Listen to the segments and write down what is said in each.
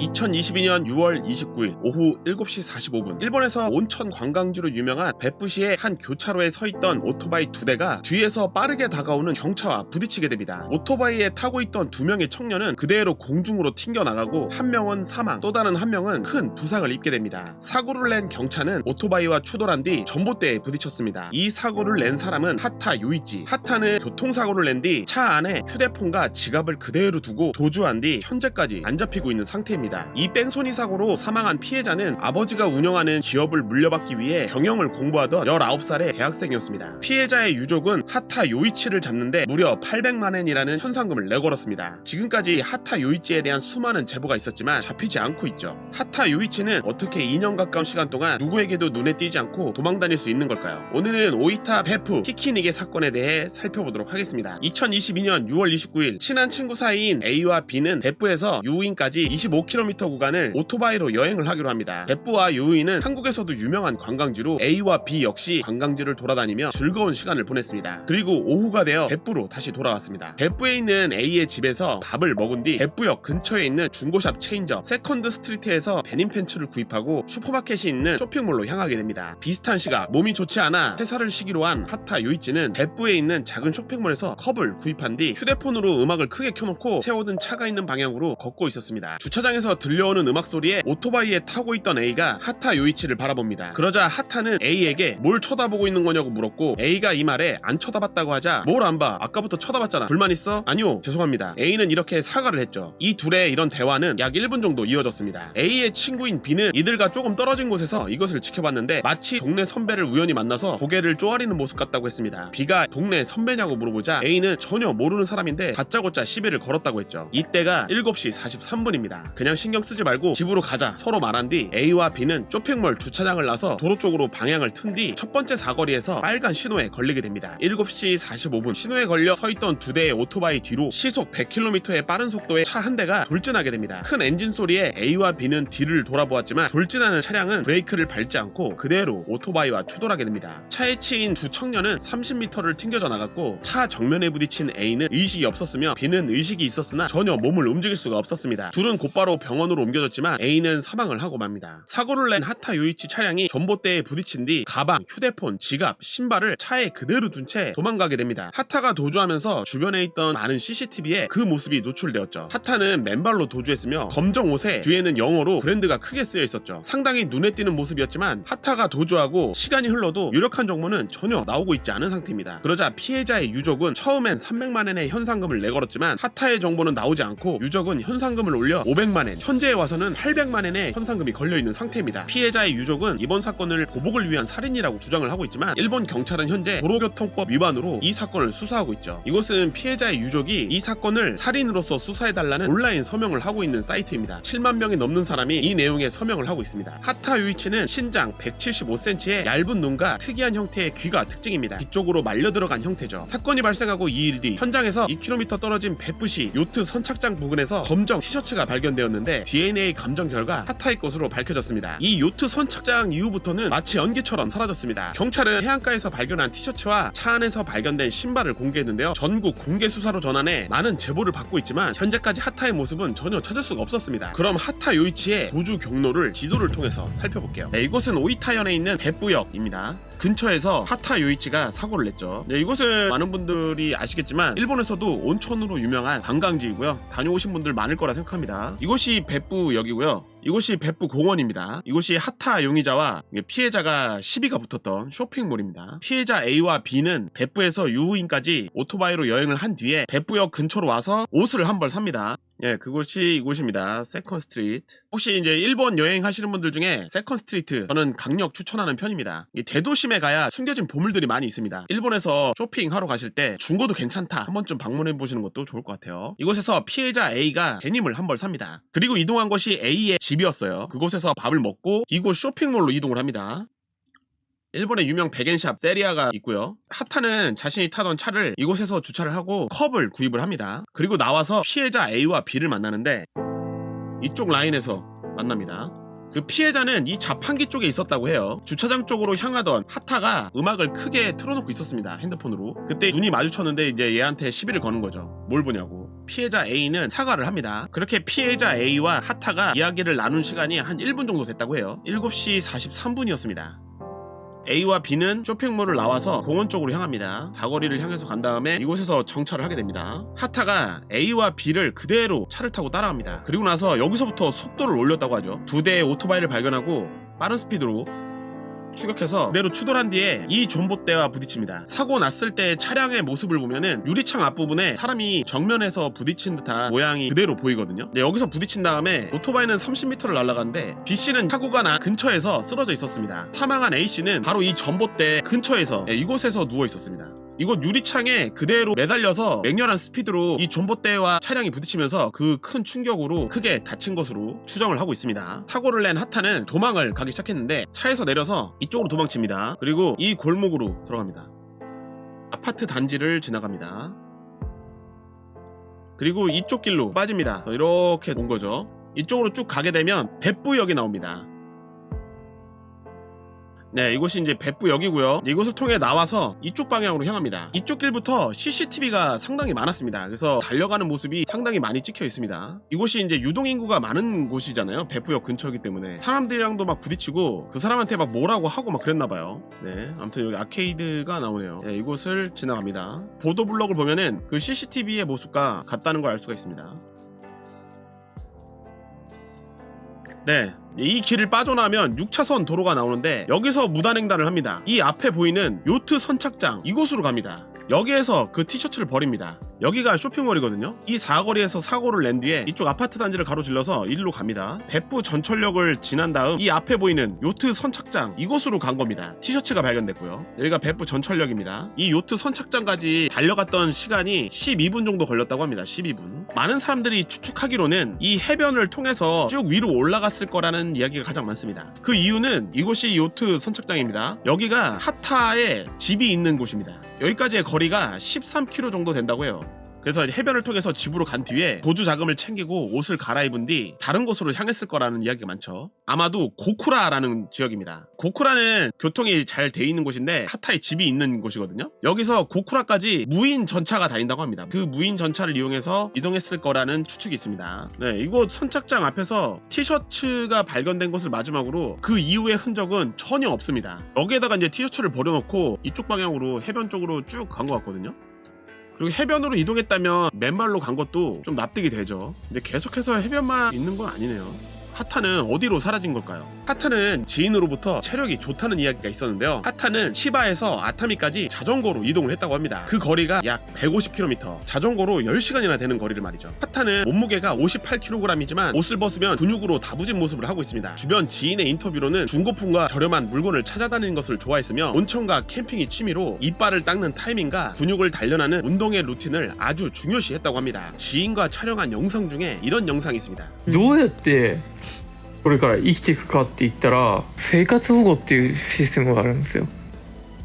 2022년 6월 29일 오후 7시 45분 일본에서 온천 관광지로 유명한 베푸시의 한 교차로에 서있던 오토바이 2대가 뒤에서 빠르게 다가오는 경차와 부딪히게 됩니다. 오토바이에 타고 있던 2명의 청년은 그대로 공중으로 튕겨나가고 한 명은 사망, 또 다른 한 명은 큰 부상을 입게 됩니다. 사고를 낸 경차는 오토바이와 추돌한 뒤 전봇대에 부딪혔습니다. 이 사고를 낸 사람은 하타 요이치. 하타는 교통사고를 낸 뒤 차 안에 휴대폰과 지갑을 그대로 두고 도주한 뒤 현재까지 안 잡히고 있는 상태입니다. 이 뺑소니 사고로 사망한 피해자는 아버지가 운영하는 기업을 물려받기 위해 경영을 공부하던 19살의 대학생이었습니다. 피해자의 유족은 하타 요이치를 잡는데 무려 800만엔이라는 현상금을 내걸었습니다. 지금까지 하타 요이치에 대한 수많은 제보가 있었지만 잡히지 않고 있죠. 하타 요이치는 어떻게 2년 가까운 시간 동안 누구에게도 눈에 띄지 않고 도망다닐 수 있는 걸까요? 오늘은 오이타 베프 히키니게 사건에 대해 살펴보도록 하겠습니다. 2022년 6월 29일 친한 친구 사이인 A와 B는 베프에서 유우인까지 25km 구간을 오토바이로 여행을 하기로 합니다. 베프와 유우인은 한국에서도 유명한 관광지로 A와 B 역시 관광지를 돌아다니며 즐거운 시간을 보냈습니다. 그리고 오후가 되어 베프로 다시 돌아왔습니다. 베프에 있는 A의 집에서 밥을 먹은 뒤 베프역 근처에 있는 중고샵 체인점 세컨드 스트리트에서 데님 팬츠를 구입하고 슈퍼마켓이 있는 쇼핑몰로 향하게 됩니다. 비슷한 시각 몸이 좋지 않아 회사를 쉬기로 한 하타 요이치는 베프에 있는 작은 쇼핑몰에서 컵을 구입한 뒤 휴대폰으로 음악을 크게 켜놓고 세워둔 차가 있는 방향으로 걷고 있었습니다. 주차장에서 들려오는 음악 소리에 오토바이에 타고 있던 A가 하타 요이치를 바라봅니다. 그러자 하타는 A에게 뭘 쳐다보고 있는 거냐고 물었고 A가 이 말에 안 쳐다봤다고 하자 뭘 안 봐? 아까부터 쳐다봤잖아. 불만 있어? 아니요, 죄송합니다. A는 이렇게 사과를 했죠. 이 둘의 이런 대화는 약 1분 정도 이어졌습니다. A의 친구인 B는 이들과 조금 떨어진 곳에서 이것을 지켜봤는데 마치 동네 선배를 우연히 만나서 고개를 쪼아리는 모습 같다고 했습니다. B가 동네 선배냐고 물어보자 A는 전혀 모르는 사람인데 다짜고짜 시비를 걸었다고 했죠. 이때가 7시 43분입니다. 그냥 신경 쓰지 말고 집으로 가자 서로 말한 뒤 A와 B는 쇼핑몰 주차장을 나서 도로 쪽으로 방향을 튼 뒤 첫 번째 사거리에서 빨간 신호에 걸리게 됩니다. 7시 45분 신호에 걸려 서있던 2대의 오토바이 뒤로 시속 100km의 빠른 속도의 차 한 대가 돌진하게 됩니다. 큰 엔진 소리에 A와 B는 뒤를 돌아보았지만 돌진하는 차량은 브레이크를 밟지 않고 그대로 오토바이와 추돌하게 됩니다. 차에 치인 두 청년은 30m를 튕겨져 나갔고 차 정면에 부딪힌 A는 의식이 없었으며 B는 의식이 있었으나 전혀 몸을 움직일 수가 없었습니다. 둘은 곧바로 병원으로 옮겨졌지만 A는 사망을 하고 맙니다. 사고를 낸 하타 요이치 차량이 전봇대에 부딪힌 뒤 가방, 휴대폰, 지갑, 신발을 차에 그대로 둔 채 도망가게 됩니다. 하타가 도주하면서 주변에 있던 많은 CCTV에 그 모습이 노출되었죠. 하타는 맨발로 도주했으며 검정 옷에 뒤에는 영어로 브랜드가 크게 쓰여 있었죠. 상당히 눈에 띄는 모습이었지만 하타가 도주하고 시간이 흘러도 유력한 정보는 전혀 나오고 있지 않은 상태입니다. 그러자 피해자의 유족은 처음엔 300만엔의 현상금을 내걸었지만 하타의 정보는 나오지 않고 유족은 현상금을 올려 500만엔, 현재에 와서는 800만엔의 현상금이 걸려있는 상태입니다. 피해자의 유족은 이번 사건을 보복을 위한 살인이라고 주장을 하고 있지만 일본 경찰은 현재 도로교통법 위반으로 이 사건을 수사하고 있죠. 이곳은 피해자의 유족이 이 사건을 살인으로서 수사해달라는 온라인 서명을 하고 있는 사이트입니다. 7만 명이 넘는 사람이 이 내용에 서명을 하고 있습니다. 하타 요이치는 신장 175cm의 얇은 눈과 특이한 형태의 귀가 특징입니다. 뒤쪽으로 말려 들어간 형태죠. 사건이 발생하고 2일 뒤 현장에서 2km 떨어진 베푸시 요트 선착장 부근에서 검정 티셔츠가 발견되었는데 DNA 감정 결과 하타의 것으로 밝혀졌습니다. 이 요트 선착장 이후부터는 마치 연기처럼 사라졌습니다. 경찰은 해안가에서 발견한 티셔츠와 차 안에서 발견된 신발을 공개했는데요. 전국 공개 수사로 전환해 많은 제보를 받고 있지만 현재까지 하타의 모습은 전혀 찾을 수가 없었습니다. 그럼 하타 요이치의 도주 경로를 지도를 통해서 살펴볼게요. 네, 이곳은 오이타현에 있는 베푸역입니다. 근처에서 하타 요이치가 사고를 냈죠. 네, 이곳은 많은 분들이 아시겠지만 일본에서도 온천으로 유명한 관광지이고요. 다녀오신 분들 많을 거라 생각합니다. 이곳이 베푸역이고요. 이곳이 베푸 공원입니다. 이곳이 하타 용의자와 피해자가 시비가 붙었던 쇼핑몰입니다. 피해자 A와 B는 베푸에서 유후인까지 오토바이로 여행을 한 뒤에 베푸역 근처로 와서 옷을 한 벌 삽니다. 예, 그곳이 이곳입니다. 세컨 스트리트. 혹시 이제 일본 여행하시는 분들 중에 세컨 스트리트 저는 강력 추천하는 편입니다. 대도심에 가야 숨겨진 보물들이 많이 있습니다. 일본에서 쇼핑하러 가실 때 중고도 괜찮다 한 번쯤 방문해 보시는 것도 좋을 것 같아요. 이곳에서 피해자 A가 데님을 한 벌 삽니다. 그리고 이동한 곳이 A의 집이었어요. 그곳에서 밥을 먹고 이곳 쇼핑몰로 이동을 합니다. 일본의 유명 백엔샵 세리아가 있고요. 하타는 자신이 타던 차를 이곳에서 주차를 하고 컵을 구입을 합니다. 그리고 나와서 피해자 A와 B를 만나는데 이쪽 라인에서 만납니다. 그 피해자는 이 자판기 쪽에 있었다고 해요. 주차장 쪽으로 향하던 하타가 음악을 크게 틀어놓고 있었습니다. 핸드폰으로. 그때 눈이 마주쳤는데 이제 얘한테 시비를 거는 거죠. 뭘 보냐고. 피해자 A는 사과를 합니다. 그렇게 피해자 A와 하타가 이야기를 나눈 시간이 한 1분 정도 됐다고 해요. 7시 43분이었습니다. A와 B는 쇼핑몰을 나와서 공원 쪽으로 향합니다. 사거리를 향해서 간 다음에 이곳에서 정차를 하게 됩니다. 하타가 A와 B를 그대로 차를 타고 따라갑니다. 그리고 나서 여기서부터 속도를 올렸다고 하죠. 두 대의 오토바이를 발견하고 빠른 스피드로 추격해서 그대로 추돌한 뒤에 이 존봇대와 부딪힙니다. 사고 났을 때 차량의 모습을 보면은 유리창 앞부분에 사람이 정면에서 부딪힌 듯한 모양이 그대로 보이거든요. 네, 여기서 부딪힌 다음에 오토바이는 30m를 날아가는데 B씨는 사고가 난 근처에서 쓰러져 있었습니다. 사망한 A씨는 바로 이 전봇대 근처에서 이곳에서 누워 있었습니다. 이곳 유리창에 그대로 매달려서 맹렬한 스피드로 이 존봇대와 차량이 부딪히면서 그 큰 충격으로 크게 다친 것으로 추정을 하고 있습니다. 사고를 낸 하타는 도망을 가기 시작했는데 차에서 내려서 이쪽으로 도망칩니다. 그리고 이 골목으로 들어갑니다. 아파트 단지를 지나갑니다. 그리고 이쪽 길로 빠집니다. 이렇게 온 거죠. 이쪽으로 쭉 가게 되면 백부역이 나옵니다. 네, 이곳이 이제 백부역이고요. 이곳을 통해 나와서 이쪽 방향으로 향합니다. 이쪽 길부터 CCTV가 상당히 많았습니다. 그래서 달려가는 모습이 상당히 많이 찍혀 있습니다. 이곳이 이제 유동인구가 많은 곳이잖아요. 백부역 근처이기 때문에 사람들이랑도 막 부딪히고 그 사람한테 막 뭐라고 하고 막 그랬나봐요. 네, 아무튼 여기 아케이드가 나오네요. 네, 이곳을 지나갑니다. 보도블록을 보면은 그 CCTV의 모습과 같다는 걸 알 수가 있습니다. 네, 이 길을 빠져나면 6차선 도로가 나오는데 여기서 무단횡단을 합니다. 이 앞에 보이는 요트 선착장 이곳으로 갑니다. 여기에서 그 티셔츠를 버립니다. 여기가 쇼핑몰이거든요. 이 사거리에서 사고를 낸 뒤에 이쪽 아파트 단지를 가로질러서 일로 갑니다. 백부 전철역을 지난 다음 이 앞에 보이는 요트 선착장 이곳으로 간 겁니다. 티셔츠가 발견됐고요. 여기가 백부 전철역입니다. 이 요트 선착장까지 달려갔던 시간이 12분 정도 걸렸다고 합니다. 12분. 많은 사람들이 추측하기로는 이 해변을 통해서 쭉 위로 올라갔을 거라는 이야기가 가장 많습니다. 그 이유는 이곳이 요트 선착장입니다. 여기가 하타의 집이 있는 곳입니다. 여기까지의 거리가 13km 정도 된다고 해요. 그래서 해변을 통해서 집으로 간 뒤에 보조 자금을 챙기고 옷을 갈아입은 뒤 다른 곳으로 향했을 거라는 이야기가 많죠. 아마도 고쿠라라는 지역입니다. 고쿠라는 교통이 잘 돼 있는 곳인데 하타의 집이 있는 곳이거든요. 여기서 고쿠라까지 무인 전차가 다닌다고 합니다. 그 무인 전차를 이용해서 이동했을 거라는 추측이 있습니다. 네, 이곳 선착장 앞에서 티셔츠가 발견된 것을 마지막으로 그 이후의 흔적은 전혀 없습니다. 여기에다가 이제 티셔츠를 버려놓고 이쪽 방향으로 해변 쪽으로 쭉 간 것 같거든요. 그리고 해변으로 이동했다면 맨발로 간 것도 좀 납득이 되죠. 근데 계속해서 해변만 있는 건 아니네요. 하타는 어디로 사라진 걸까요? 하타는 지인으로부터 체력이 좋다는 이야기가 있었는데요. 하타는 치바에서 아타미까지 자전거로 이동을 했다고 합니다. 그 거리가 약 150km, 자전거로 10시간이나 되는 거리를 말이죠. 하타는 몸무게가 58kg이지만 옷을 벗으면 근육으로 다부진 모습을 하고 있습니다. 주변 지인의 인터뷰로는 중고품과 저렴한 물건을 찾아다니는 것을 좋아했으며 온천과 캠핑이 취미로 이빨을 닦는 타이밍과 근육을 단련하는 운동의 루틴을 아주 중요시했다고 합니다. 지인과 촬영한 영상 중에 이런 영상이 있습니다. どうやってこれから生きていくかって言ったら生活保護っていうシステムがあるんですよ。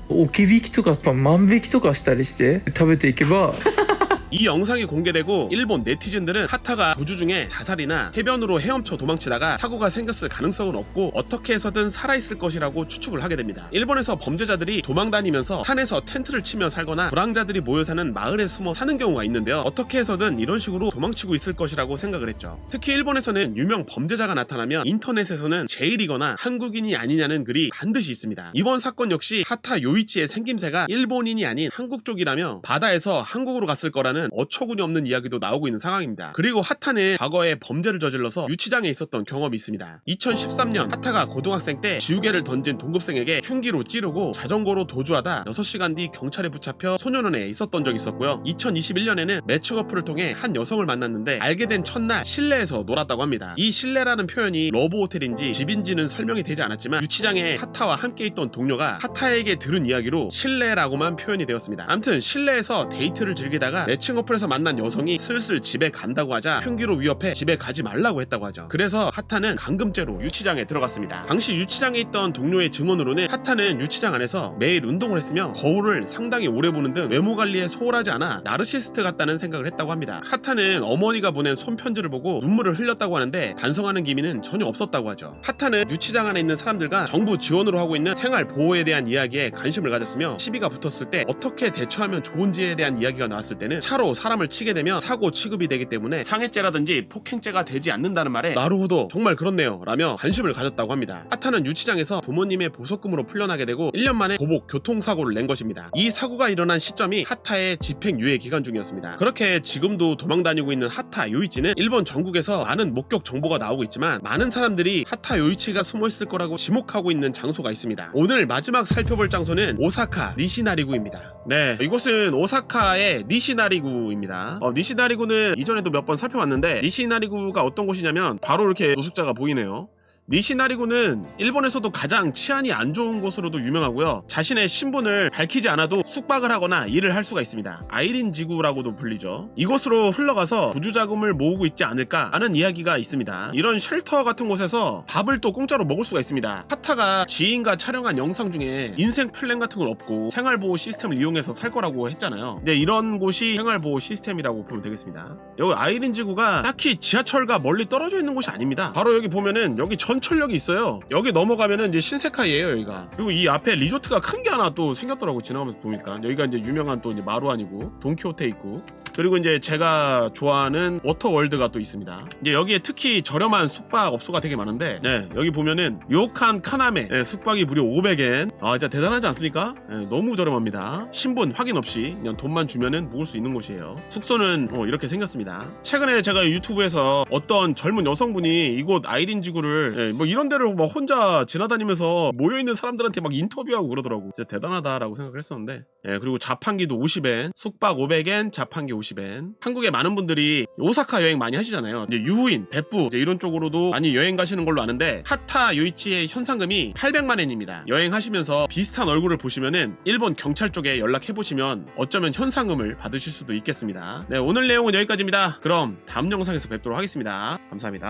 置き引きとか万引きとかしたりして食べていけば 이 영상이 공개되고 일본 네티즌들은 하타가 도주 중에 자살이나 해변으로 헤엄쳐 도망치다가 사고가 생겼을 가능성은 없고 어떻게 해서든 살아있을 것이라고 추측을 하게 됩니다. 일본에서 범죄자들이 도망다니면서 산에서 텐트를 치며 살거나 불황자들이 모여 사는 마을에 숨어 사는 경우가 있는데요. 어떻게 해서든 이런 식으로 도망치고 있을 것이라고 생각을 했죠. 특히 일본에서는 유명 범죄자가 나타나면 인터넷에서는 제일이거나 한국인이 아니냐는 글이 반드시 있습니다. 이번 사건 역시 하타 요이치의 생김새가 일본인이 아닌 한국 쪽이라며 바다에서 한국으로 갔을 거라는 어처구니 없는 이야기도 나오고 있는 상황입니다. 그리고 하타는 과거에 범죄를 저질러서 유치장에 있었던 경험이 있습니다. 2013년 하타가 고등학생 때 지우개를 던진 동급생에게 흉기로 찌르고 자전거로 도주하다 6시간 뒤 경찰에 붙잡혀 소년원에 있었던 적이 있었고요. 2021년에는 매치어프를 통해 한 여성을 만났는데 알게 된 첫날 실내에서 놀았다고 합니다. 이 실내라는 표현이 러브호텔인지 집인지는 설명이 되지 않았지만 유치장에 하타와 함께 있던 동료가 하타에게 들은 이야기로 실내라고만 표현이 되었습니다. 아무튼 실내에서 데이트를 즐기다가 매칭어플에서 만난 여성이 슬슬 집에 간다고 하자 흉기로 위협해 집에 가지 말라고 했다고 하죠. 그래서 하타는 감금죄로 유치장에 들어갔습니다. 당시 유치장에 있던 동료의 증언으로는 하타는 유치장 안에서 매일 운동을 했으며 거울을 상당히 오래 보는 등 외모 관리에 소홀하지 않아 나르시스트 같다는 생각을 했다고 합니다. 하타는 어머니가 보낸 손편지를 보고 눈물을 흘렸다고 하는데 반성하는 기미는 전혀 없었다고 하죠. 하타는 유치장 안에 있는 사람들과 정부 지원으로 하고 있는 생활 보호에 대한 이야기에 관심을 가졌으며 시비가 붙었을 때 어떻게 대처하면 좋은지에 대한 이야기가 나왔을 때는 차로 하타로 사람을 치게 되면 사고 취급이 되기 때문에 상해죄라든지 폭행죄가 되지 않는다는 말에 나루호도 정말 그렇네요 라며 관심을 가졌다고 합니다. 하타는 유치장에서 부모님의 보석금으로 풀려나게 되고 1년 만에 보복 교통사고를 낸 것입니다. 이 사고가 일어난 시점이 하타의 집행유예 기간 중이었습니다. 그렇게 지금도 도망다니고 있는 하타 요이치는 일본 전국에서 많은 목격 정보가 나오고 있지만 많은 사람들이 하타 요이치가 숨어있을 거라고 지목하고 있는 장소가 있습니다. 오늘 마지막 살펴볼 장소는 오사카 니시나리구입니다. 네, 이곳은 오사카의 니시나리구입니다. 니시나리구는 이전에도 몇 번 살펴봤는데 니시나리구가 어떤 곳이냐면 바로 이렇게 노숙자가 보이네요. 니시나리구는 일본에서도 가장 치안이 안 좋은 곳으로도 유명하고요. 자신의 신분을 밝히지 않아도 숙박을 하거나 일을 할 수가 있습니다. 아이린 지구라고도 불리죠. 이곳으로 흘러가서 부주자금을 모으고 있지 않을까 하는 이야기가 있습니다. 이런 쉘터 같은 곳에서 밥을 또 공짜로 먹을 수가 있습니다. 하타가 지인과 촬영한 영상 중에 인생 플랜 같은 건 없고 생활보호 시스템을 이용해서 살 거라고 했잖아요. 근데 이런 곳이 생활보호 시스템이라고 보면 되겠습니다. 여기 아이린 지구가 딱히 지하철과 멀리 떨어져 있는 곳이 아닙니다. 바로 여기 보면은 여기 전철역이 있어요. 여기 넘어가면은 이제 신세카이예요 여기가. 그리고 이 앞에 리조트가 큰 게 하나 또 생겼더라고 지나가면서 보니까. 여기가 이제 유명한 또 이제 마루안이고 돈키호테 있고. 그리고 이제 제가 좋아하는 워터월드가 또 있습니다. 이제 여기에 특히 저렴한 숙박업소가 되게 많은데, 네, 여기 보면은 요칸 카나메, 네, 숙박이 무려 500엔. 아, 진짜 대단하지 않습니까? 네, 너무 저렴합니다. 신분 확인 없이 그냥 돈만 주면은 묵을 수 있는 곳이에요. 숙소는 이렇게 생겼습니다. 최근에 제가 유튜브에서 어떤 젊은 여성분이 이곳 아이린 지구를, 네, 뭐 이런 데를 막 혼자 지나다니면서 모여있는 사람들한테 막 인터뷰하고 그러더라고. 진짜 대단하다라고 생각을 했었는데, 네, 그리고 자판기도 50엔, 숙박 500엔, 자판기 50엔. 한국에 많은 분들이 오사카 여행 많이 하시잖아요. 이제 유후인, 백부 이제 이런 쪽으로도 많이 여행 가시는 걸로 아는데 하타 요이치의 현상금이 800만엔입니다. 여행하시면서 비슷한 얼굴을 보시면은 일본 경찰 쪽에 연락해보시면 어쩌면 현상금을 받으실 수도 있겠습니다. 네, 오늘 내용은 여기까지입니다. 그럼 다음 영상에서 뵙도록 하겠습니다. 감사합니다.